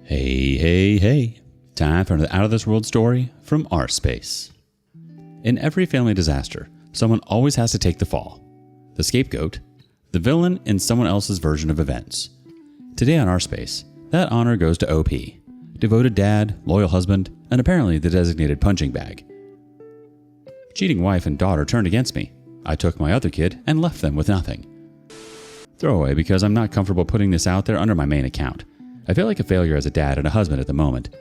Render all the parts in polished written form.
Hey, hey, hey. Time for another out-of-this-world story from rSpace. In every family disaster, someone always has to take the fall. The scapegoat, the villain in someone else's version of events. Today on rSpace, that honor goes to OP, devoted dad, loyal husband, and apparently the designated punching bag. Cheating wife and daughter turned against me. I took my other kid and left them with nothing. Throwaway because I'm not comfortable putting this out there under my main account. I feel like a failure as a dad and a husband at the moment.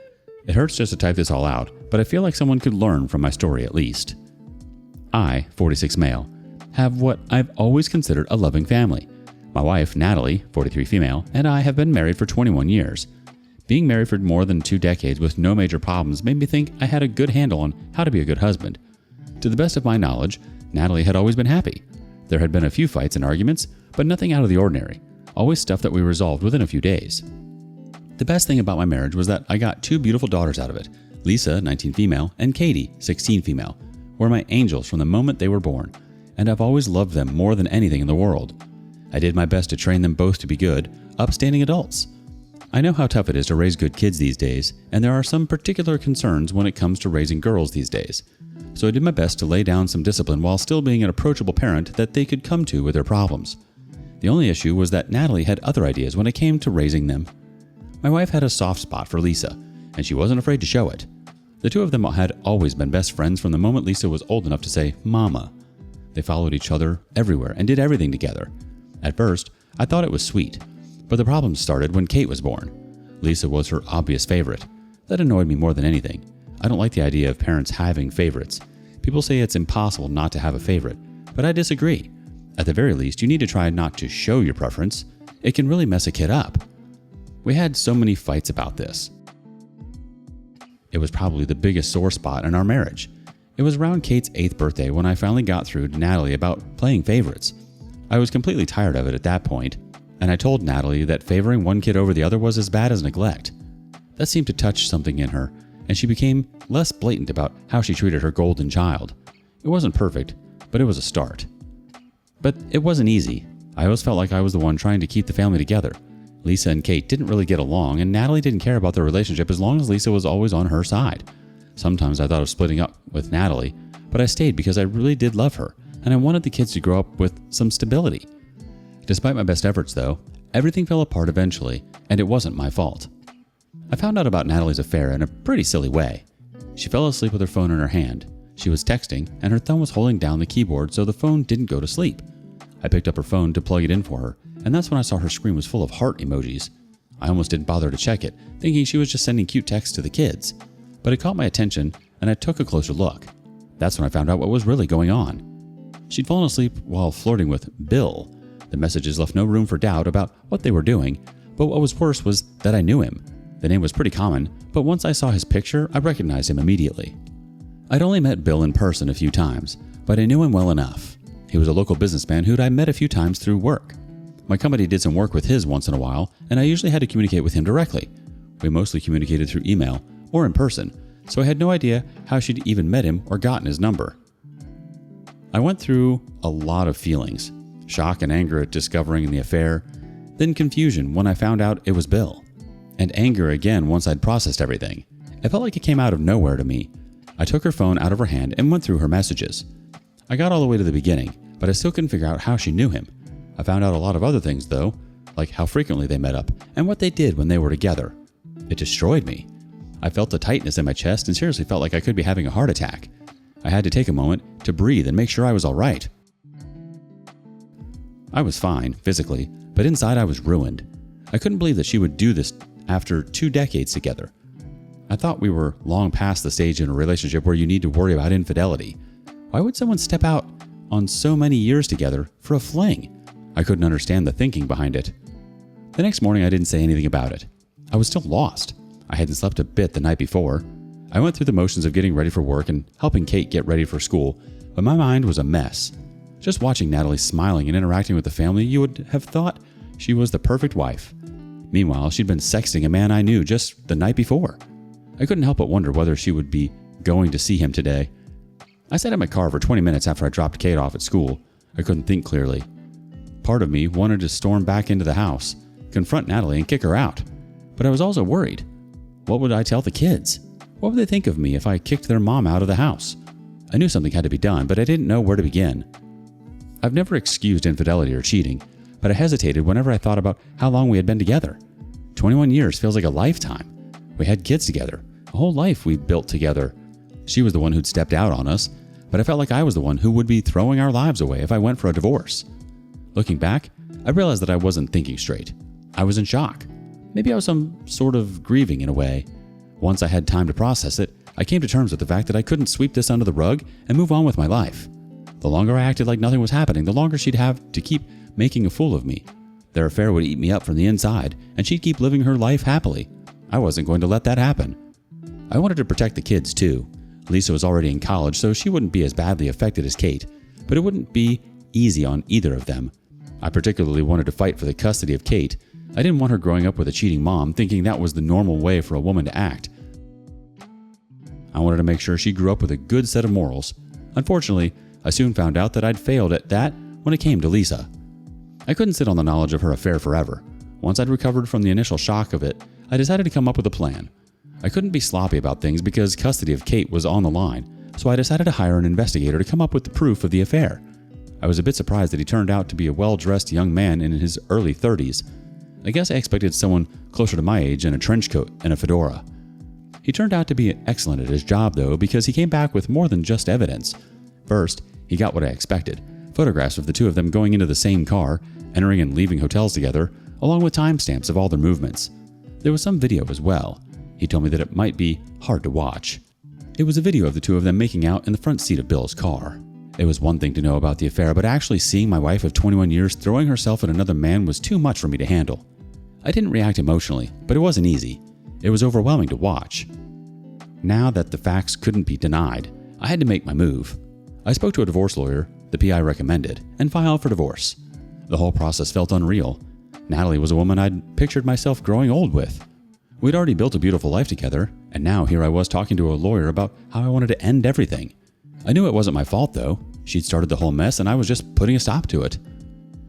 It hurts just to type this all out, but I feel like someone could learn from my story at least. I, 46 male, have what I've always considered a loving family. My wife, Natalie, 43 female, and I have been married for 21 years. Being married for more than 2 decades with no major problems made me think I had a good handle on how to be a good husband. To the best of my knowledge, Natalie had always been happy. There had been a few fights and arguments, but nothing out of the ordinary. Always stuff that we resolved within a few days. The best thing about my marriage was that I got 2 beautiful daughters out of it. Lisa, 19 female, and Katie, 16 female, were my angels from the moment they were born, and I've always loved them more than anything in the world. I did my best to train them both to be good, upstanding adults. I know how tough it is to raise good kids these days, and there are some particular concerns when it comes to raising girls these days. So I did my best to lay down some discipline while still being an approachable parent that they could come to with their problems. The only issue was that Natalie had other ideas when it came to raising them. My wife had a soft spot for Lisa, and she wasn't afraid to show it. The two of them had always been best friends from the moment Lisa was old enough to say Mama. They followed each other everywhere and did everything together. At first, I thought it was sweet, but the problems started when Kate was born. Lisa was her obvious favorite. That annoyed me more than anything. I don't like the idea of parents having favorites. People say it's impossible not to have a favorite, but I disagree. At the very least, you need to try not to show your preference. It can really mess a kid up. We had so many fights about this. It was probably the biggest sore spot in our marriage. It was around Kate's 8th birthday when I finally got through to Natalie about playing favorites. I was completely tired of it at that point, and I told Natalie that favoring one kid over the other was as bad as neglect. That seemed to touch something in her, and she became less blatant about how she treated her golden child. It wasn't perfect, but it was a start. But it wasn't easy. I always felt like I was the one trying to keep the family together. Lisa and Kate didn't really get along, and Natalie didn't care about their relationship as long as Lisa was always on her side. Sometimes I thought of splitting up with Natalie, but I stayed because I really did love her, and I wanted the kids to grow up with some stability. Despite my best efforts, though, everything fell apart eventually, and it wasn't my fault. I found out about Natalie's affair in a pretty silly way. She fell asleep with her phone in her hand. She was texting, and her thumb was holding down the keyboard so the phone didn't go to sleep. I picked up her phone to plug it in for her, and that's when I saw her screen was full of heart emojis. I almost didn't bother to check it, thinking she was just sending cute texts to the kids. But it caught my attention, and I took a closer look. That's when I found out what was really going on. She'd fallen asleep while flirting with Bill. The messages left no room for doubt about what they were doing, but what was worse was that I knew him. The name was pretty common, but once I saw his picture, I recognized him immediately. I'd only met Bill in person a few times, but I knew him well enough. He was a local businessman who'd I met a few times through work. My company did some work with his once in a while, and I usually had to communicate with him directly. We mostly communicated through email or in person, so I had no idea how she'd even met him or gotten his number. I went through a lot of feelings, shock and anger at discovering the affair, then confusion when I found out it was Bill, and anger again once I'd processed everything. It felt like it came out of nowhere to me. I took her phone out of her hand and went through her messages. I got all the way to the beginning, but I still couldn't figure out how she knew him. I found out a lot of other things though, like how frequently they met up and what they did when they were together. It destroyed me. I felt a tightness in my chest and seriously felt like I could be having a heart attack. I had to take a moment to breathe and make sure I was all right. I was fine, physically, but inside I was ruined. I couldn't believe that she would do this after 2 decades together. I thought we were long past the stage in a relationship where you need to worry about infidelity. Why would someone step out on so many years together for a fling? I couldn't understand the thinking behind it. The next morning I didn't say anything about it. I was still lost. I hadn't slept a bit the night before. I went through the motions of getting ready for work and helping Kate get ready for school, but my mind was a mess. Just watching Natalie smiling and interacting with the family, you would have thought she was the perfect wife. Meanwhile, she'd been sexting a man I knew just the night before. I couldn't help but wonder whether she would be going to see him today. I sat in my car for 20 minutes after I dropped Kate off at school. I couldn't think clearly. Part of me wanted to storm back into the house, confront Natalie, and kick her out. But I was also worried. What would I tell the kids? What would they think of me if I kicked their mom out of the house? I knew something had to be done, but I didn't know where to begin. I've never excused infidelity or cheating, but I hesitated whenever I thought about how long we had been together. 21 years feels like a lifetime. We had kids together, a whole life we built together. She was the one who'd stepped out on us, but I felt like I was the one who would be throwing our lives away if I went for a divorce. Looking back, I realized that I wasn't thinking straight. I was in shock. Maybe I was some sort of grieving in a way. Once I had time to process it, I came to terms with the fact that I couldn't sweep this under the rug and move on with my life. The longer I acted like nothing was happening, the longer she'd have to keep making a fool of me. Their affair would eat me up from the inside, and she'd keep living her life happily. I wasn't going to let that happen. I wanted to protect the kids too. Lisa was already in college, so she wouldn't be as badly affected as Kate, but it wouldn't be easy on either of them. I particularly wanted to fight for the custody of Kate. I didn't want her growing up with a cheating mom, thinking that was the normal way for a woman to act. I wanted to make sure she grew up with a good set of morals. Unfortunately, I soon found out that I'd failed at that when it came to Lisa. I couldn't sit on the knowledge of her affair forever. Once I'd recovered from the initial shock of it, I decided to come up with a plan. I couldn't be sloppy about things because custody of Kate was on the line, so I decided to hire an investigator to come up with the proof of the affair. I was a bit surprised that he turned out to be a well-dressed young man in his early 30s. I guess I expected someone closer to my age in a trench coat and a fedora. He turned out to be excellent at his job, though, because he came back with more than just evidence. First, he got what I expected: photographs of the two of them going into the same car, entering and leaving hotels together, along with timestamps of all their movements. There was some video as well. He told me that it might be hard to watch. It was a video of the two of them making out in the front seat of Bill's car. It was one thing to know about the affair, but actually seeing my wife of 21 years throwing herself at another man was too much for me to handle. I didn't react emotionally, but it wasn't easy. It was overwhelming to watch. Now that the facts couldn't be denied, I had to make my move. I spoke to a divorce lawyer, the PI recommended, and filed for divorce. The whole process felt unreal. Natalie was a woman I'd pictured myself growing old with. We'd already built a beautiful life together, and now here I was talking to a lawyer about how I wanted to end everything. I knew it wasn't my fault, though. She'd started the whole mess, and I was just putting a stop to it.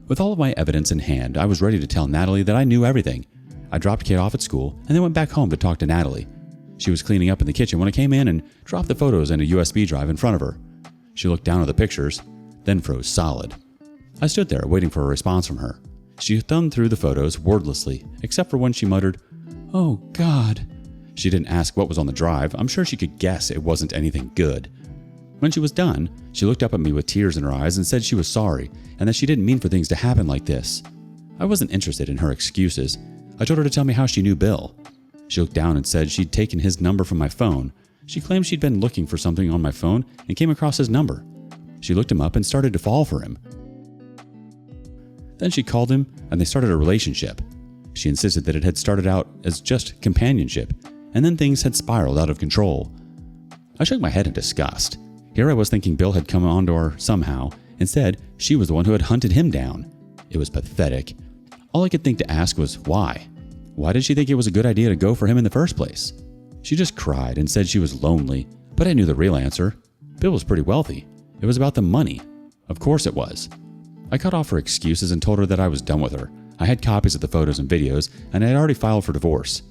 With all of my evidence in hand, I was ready to tell Natalie that I knew everything. I dropped Kate off at school and then went back home to talk to Natalie. She was cleaning up in the kitchen when I came in and dropped the photos in a USB drive in front of her. She looked down at the pictures, then froze solid. I stood there waiting for a response from her. She thumbed through the photos wordlessly, except for when she muttered, "Oh, God." She didn't ask what was on the drive. I'm sure she could guess it wasn't anything good. When she was done, she looked up at me with tears in her eyes and said she was sorry and that she didn't mean for things to happen like this. I wasn't interested in her excuses. I told her to tell me how she knew Bill. She looked down and said she'd taken his number from my phone. She claimed she'd been looking for something on my phone and came across his number. She looked him up and started to fall for him. Then she called him and they started a relationship. She insisted that it had started out as just companionship, and then things had spiraled out of control. I shook my head in disgust. Here I was thinking Bill had come onto her somehow. Instead, she was the one who had hunted him down. It was pathetic. All I could think to ask was why? Why did she think it was a good idea to go for him in the first place? She just cried and said she was lonely, but I knew the real answer. Bill was pretty wealthy. It was about the money. Of course it was. I cut off her excuses and told her that I was done with her. I had copies of the photos and videos, and I had already filed for divorce.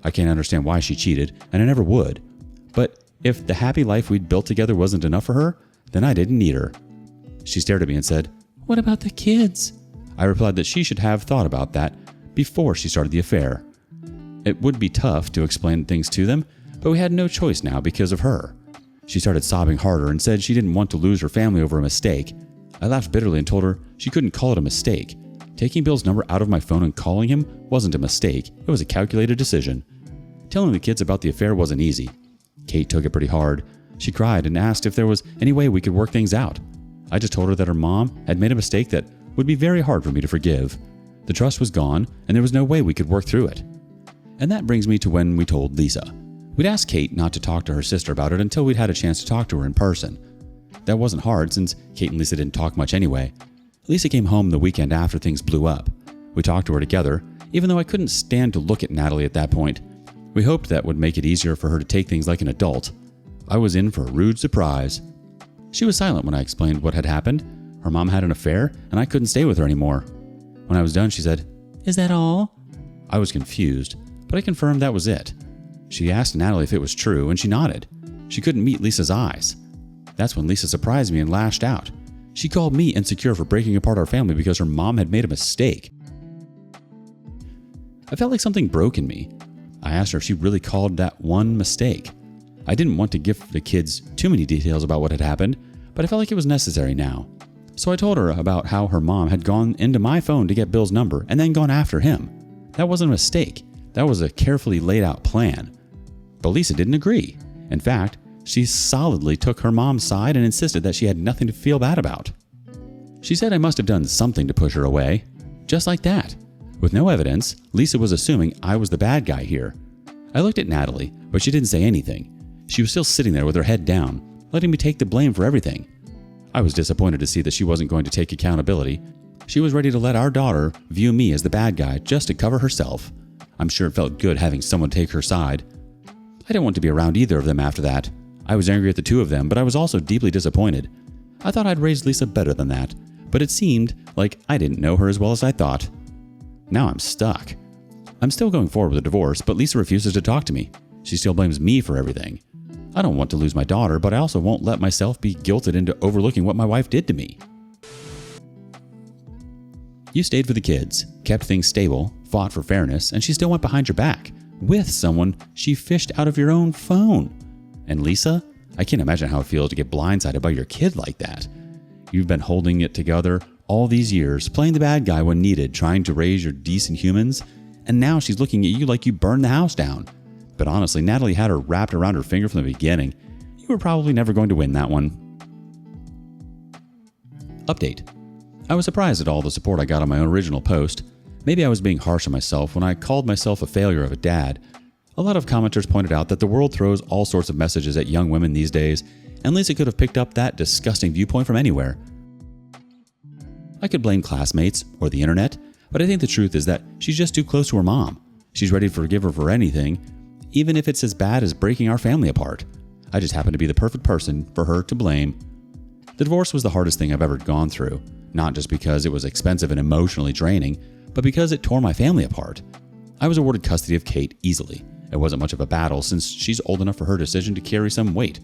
I can't understand why she cheated, and I never would. But if the happy life we'd built together wasn't enough for her, then I didn't need her. She stared at me and said, "What about the kids?" I replied that she should have thought about that before she started the affair. It would be tough to explain things to them, but we had no choice now because of her. She started sobbing harder and said she didn't want to lose her family over a mistake. I laughed bitterly and told her she couldn't call it a mistake. Taking Bill's number out of my phone and calling him wasn't a mistake, it was a calculated decision. Telling the kids about the affair wasn't easy. Kate took it pretty hard. She cried and asked if there was any way we could work things out. I just told her that her mom had made a mistake that would be very hard for me to forgive. The trust was gone, and there was no way we could work through it. And that brings me to when we told Lisa. We'd asked Kate not to talk to her sister about it until we'd had a chance to talk to her in person. That wasn't hard since Kate and Lisa didn't talk much anyway. Lisa came home the weekend after things blew up. We talked to her together, even though I couldn't stand to look at Natalie at that point. We hoped that would make it easier for her to take things like an adult. I was in for a rude surprise. She was silent when I explained what had happened. Her mom had an affair, and I couldn't stay with her anymore. When I was done, she said, "Is that all?" I was confused, but I confirmed that was it. She asked Natalie if it was true, and she nodded. She couldn't meet Lisa's eyes. That's when Lisa surprised me and lashed out. She called me insecure for breaking apart our family because her mom had made a mistake. I felt like something broke in me. I asked her if she really called that one mistake. I didn't want to give the kids too many details about what had happened, but I felt like it was necessary now. So I told her about how her mom had gone into my phone to get Bill's number and then gone after him. That wasn't a mistake. That was a carefully laid out plan. But Lisa didn't agree. In fact, she solidly took her mom's side and insisted that she had nothing to feel bad about. She said I must have done something to push her away. Just like that. With no evidence, Lisa was assuming I was the bad guy here. I looked at Natalie, but she didn't say anything. She was still sitting there with her head down, letting me take the blame for everything. I was disappointed to see that she wasn't going to take accountability. She was ready to let our daughter view me as the bad guy just to cover herself. I'm sure it felt good having someone take her side. I didn't want to be around either of them after that. I was angry at the two of them, but I was also deeply disappointed. I thought I'd raised Lisa better than that, but it seemed like I didn't know her as well as I thought. Now I'm stuck. I'm still going forward with a divorce, but Lisa refuses to talk to me. She still blames me for everything. I don't want to lose my daughter, but I also won't let myself be guilted into overlooking what my wife did to me. You stayed for the kids, kept things stable, fought for fairness, and she still went behind your back with someone she fished out of your own phone. And Lisa, I can't imagine how it feels to get blindsided by your kid like that. You've been holding it together all these years, playing the bad guy when needed, trying to raise your decent humans, and now she's looking at you like you burned the house down. But honestly, Natalie had her wrapped around her finger from the beginning. You were probably never going to win that one. Update. I was surprised at all the support I got on my own original post. Maybe I was being harsh on myself when I called myself a failure of a dad. A lot of commenters pointed out that the world throws all sorts of messages at young women these days, and Lisa could have picked up that disgusting viewpoint from anywhere. I could blame classmates or the internet, but I think the truth is that she's just too close to her mom. She's ready to forgive her for anything, even if it's as bad as breaking our family apart. I just happen to be the perfect person for her to blame. The divorce was the hardest thing I've ever gone through, not just because it was expensive and emotionally draining, but because it tore my family apart. I was awarded custody of Kate easily. It wasn't much of a battle since she's old enough for her decision to carry some weight.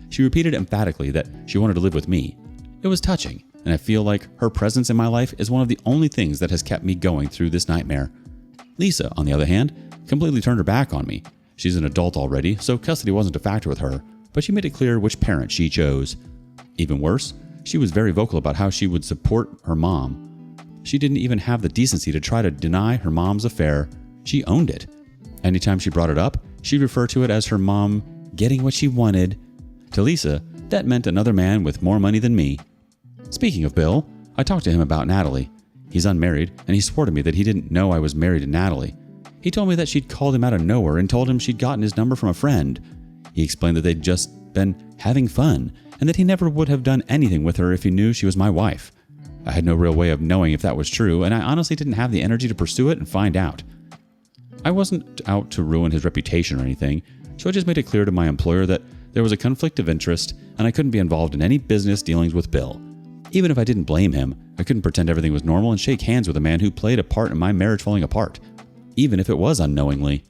She repeated emphatically that she wanted to live with me. It was touching, and I feel like her presence in my life is one of the only things that has kept me going through this nightmare. Lisa, on the other hand, completely turned her back on me. She's an adult already, so custody wasn't a factor with her, but she made it clear which parent she chose. Even worse, she was very vocal about how she would support her mom. She didn't even have the decency to try to deny her mom's affair. She owned it. Anytime she brought it up, she'd refer to it as her mom getting what she wanted. To Lisa, that meant another man with more money than me. Speaking of Bill, I talked to him about Natalie. He's unmarried, and he swore to me that he didn't know I was married to Natalie. He told me that she'd called him out of nowhere and told him she'd gotten his number from a friend. He explained that they'd just been having fun, and that he never would have done anything with her if he knew she was my wife. I had no real way of knowing if that was true, and I honestly didn't have the energy to pursue it and find out. I wasn't out to ruin his reputation or anything, so I just made it clear to my employer that there was a conflict of interest and I couldn't be involved in any business dealings with Bill. Even if I didn't blame him, I couldn't pretend everything was normal and shake hands with a man who played a part in my marriage falling apart, even if it was unknowingly.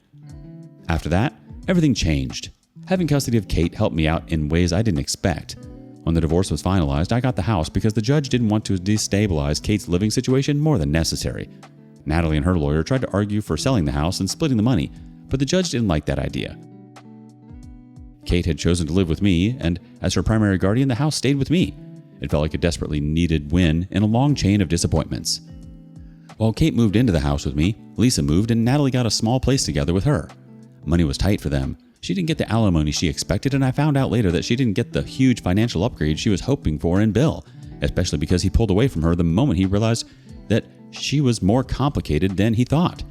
After that, everything changed. Having custody of Kate helped me out in ways I didn't expect. When the divorce was finalized, I got the house because the judge didn't want to destabilize Kate's living situation more than necessary. Natalie and her lawyer tried to argue for selling the house and splitting the money, but the judge didn't like that idea. Kate had chosen to live with me, and as her primary guardian, the house stayed with me. It felt like a desperately needed win in a long chain of disappointments. While Kate moved into the house with me, Lisa moved and Natalie got a small place together with her. Money was tight for them. She didn't get the alimony she expected, and I found out later that she didn't get the huge financial upgrade she was hoping for in Bill, especially because he pulled away from her the moment he realized that she was more complicated than he thought.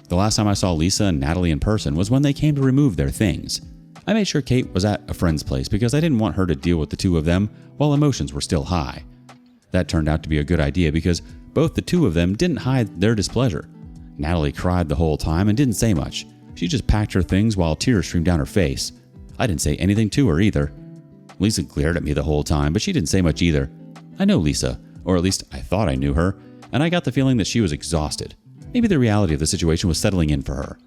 The last time I saw Lisa and Natalie in person was when they came to remove their things. I made sure Kate was at a friend's place because I didn't want her to deal with the two of them while emotions were still high. That turned out to be a good idea because both the two of them didn't hide their displeasure. Natalie cried the whole time and didn't say much. She just packed her things while tears streamed down her face. I didn't say anything to her either. Lisa glared at me the whole time, but she didn't say much either. I know Lisa, or at least I thought I knew her, and I got the feeling that she was exhausted. Maybe the reality of the situation was settling in for her.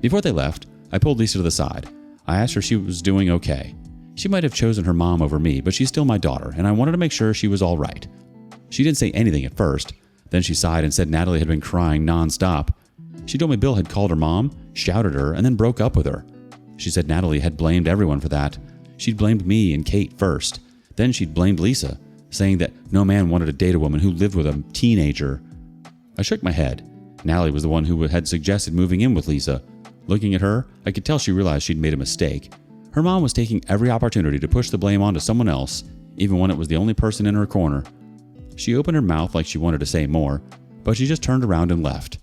Before they left, I pulled Lisa to the side. I asked her if she was doing okay. She might have chosen her mom over me, but she's still my daughter, and I wanted to make sure she was all right. She didn't say anything at first. Then she sighed and said Natalie had been crying nonstop. She told me Bill had called her mom, shouted at her, and then broke up with her. She said Natalie had blamed everyone for that. She'd blamed me and Kate first. Then she'd blamed Lisa, saying that no man wanted to date a woman who lived with a teenager. I shook my head. Natalie was the one who had suggested moving in with Lisa. Looking at her, I could tell she realized she'd made a mistake. Her mom was taking every opportunity to push the blame onto someone else, even when it was the only person in her corner. She opened her mouth like she wanted to say more, but she just turned around and left.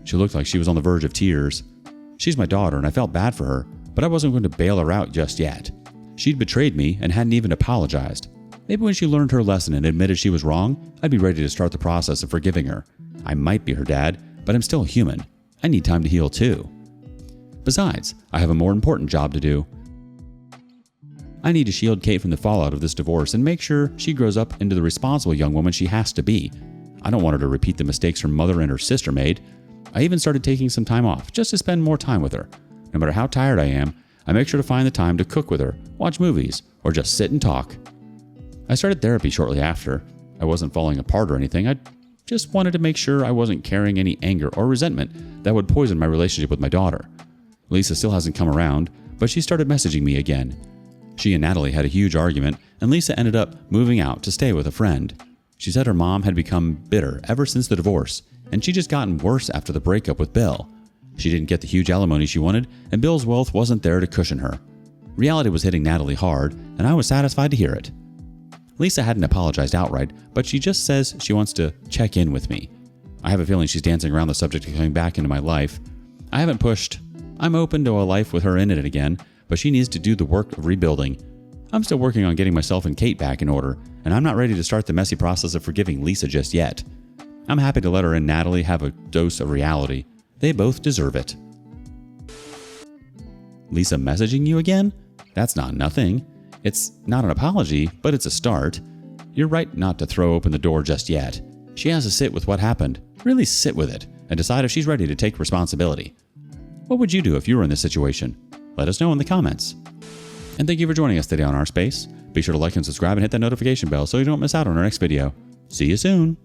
She looked like she was on the verge of tears. She's my daughter, and I felt bad for her, but I wasn't going to bail her out just yet. She'd betrayed me and hadn't even apologized. Maybe when she learned her lesson and admitted she was wrong, I'd be ready to start the process of forgiving her. I might be her dad, but I'm still human. I need time to heal too. Besides, I have a more important job to do. I need to shield Kate from the fallout of this divorce and make sure she grows up into the responsible young woman she has to be. I don't want her to repeat the mistakes her mother and her sister made. I even started taking some time off just to spend more time with her. No matter how tired I am, I make sure to find the time to cook with her, watch movies, or just sit and talk. I started therapy shortly after. I wasn't falling apart or anything. I just wanted to make sure I wasn't carrying any anger or resentment that would poison my relationship with my daughter. Lisa still hasn't come around, but she started messaging me again. She and Natalie had a huge argument, and Lisa ended up moving out to stay with a friend. She said her mom had become bitter ever since the divorce, and she'd just gotten worse after the breakup with Bill. She didn't get the huge alimony she wanted, and Bill's wealth wasn't there to cushion her. Reality was hitting Natalie hard, and I was satisfied to hear it. Lisa hadn't apologized outright, but she just says she wants to check in with me. I have a feeling she's dancing around the subject of coming back into my life. I haven't pushed. I'm open to a life with her in it again, but she needs to do the work of rebuilding. I'm still working on getting myself and Kate back in order, and I'm not ready to start the messy process of forgiving Lisa just yet. I'm happy to let her and Natalie have a dose of reality. They both deserve it. Lisa messaging you again? That's not nothing. It's not an apology, but it's a start. You're right not to throw open the door just yet. She has to sit with what happened, really sit with it, and decide if she's ready to take responsibility. What would you do if you were in this situation? Let us know in the comments. And thank you for joining us today on rSpace. Be sure to like and subscribe and hit that notification bell so you don't miss out on our next video. See you soon.